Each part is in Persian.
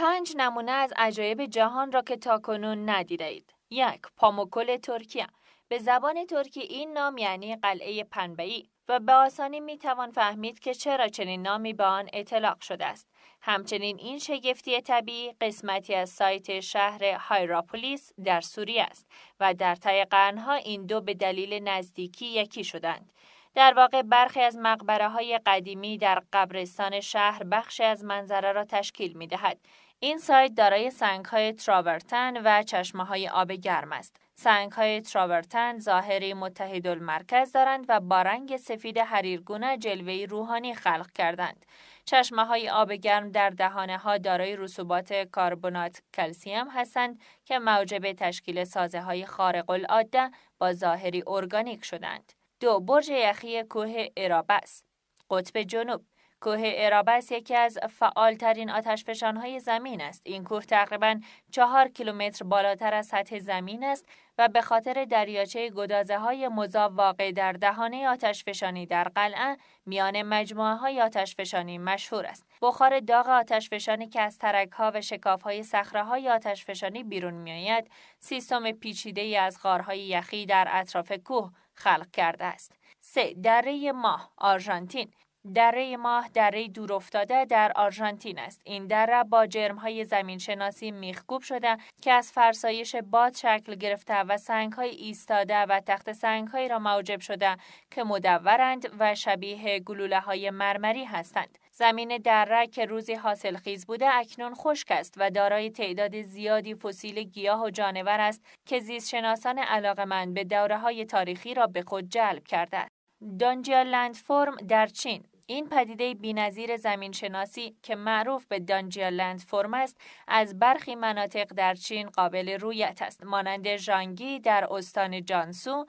5 نمونه از عجایب جهان را که تاکنون ندیدید. 1. پاموکل ترکیه. به زبان ترکی این نام یعنی قلعه پنبه‌ای و به آسانی میتوان فهمید که چرا چنین نامی به آن اطلاق شده است. همچنین این شگفتی طبیعی قسمتی از سایت شهر هایراپولیس در سوریه است و در طی قرنها این دو به دلیل نزدیکی یکی شدند. در واقع برخی از مقبره‌های قدیمی در قبرستان شهر بخشی از منظره را تشکیل می‌دهد. این سایت دارای سنگ‌های تراورتن و چشمه‌های آب گرم است. سنگ‌های تراورتن ظاهری متحدالمرکز دارند و با رنگ سفید حریرگونه جلوه‌ای روحانی خلق کردند. چشمه‌های آب گرم در دهانه‌ها دارای رسوبات کربنات کلسیم هستند که موجب تشکیل سازه‌های خارق‌العاده با ظاهری ارگانیک شدند. 2. برج یخی کوه ارابس. قطب جنوب. کوه ارابس یکی از فعالترین آتشفشان‌های زمین است. این کوه تقریباً 4 کیلومتر بالاتر از سطح زمین است و به خاطر دریاچه گدازه‌های مذاب واقع در دهانه آتشفشانی در قلعه میان مجموعه‌های آتشفشانی مشهور است. بخار داغ آتشفشانی که از ترک‌ها و شکاف‌های صخره‌های آتشفشانی بیرون می‌آید، سیستم پیچیده‌ای از غارهای یخی در اطراف کوه خلق کرده است. 3. دره ماه، آرژانتین. دره ماه دره دورافتاده در آرژانتین است. این دره با جرم‌های زمین‌شناسی میخکوب شده که از فرسایش باد شکل گرفته و سنگ‌های ایستاده و تخت سنگ‌هایی را موجب شده که مدورند و شبیه گلوله‌های مرمری هستند. زمین دره که روزی حاصلخیز بوده اکنون خشک است و دارای تعداد زیادی فسیل گیاه و جانور است که زیستشناسان علاقه‌مند به دوره‌های تاریخی را به خود جلب کرده است. دانجیا لندفورم در چین. این پدیده بی‌نظیر زمینشناسی که معروف به دانجیا لندفورم است، از برخی مناطق در چین قابل رویت است، مانند ژانگی در استان جانسو.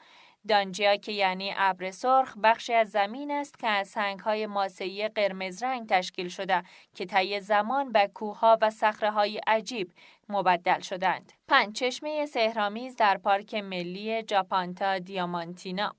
دانجیا که یعنی ابر سرخ بخشی از زمین است که از سنگ‌های ماسه‌ای قرمز رنگ تشکیل شده که طی زمان به کوه‌ها و صخره‌های عجیب مبدل شدند. 5. چشمه سحرآمیز در پارک ملی جاپانتا دیامانتینا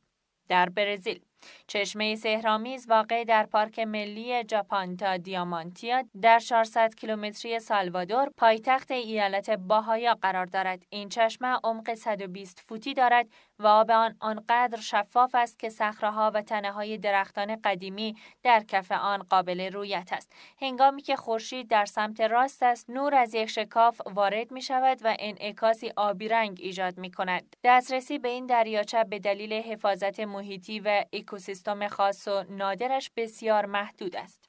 در برزیل. چشمه سحرآمیز واقع در پارک ملی جاپانتا دیامانتیا در 400 کیلومتری سالوادور، پایتخت ایالت باهایا قرار دارد. این چشمه عمق 120 فوتی دارد و آب آن آنقدر شفاف است که صخره‌ها و تنه‌های درختان قدیمی در کف آن قابل رویت است. هنگامی که خورشید در سمت راست است، نور از یک شکاف وارد می شود و انعکاسی آبی رنگ ایجاد می کند. دسترسی به این دریاچه به دلیل حفاظت محیطی و اکوسیستم خاص و نادرش بسیار محدود است.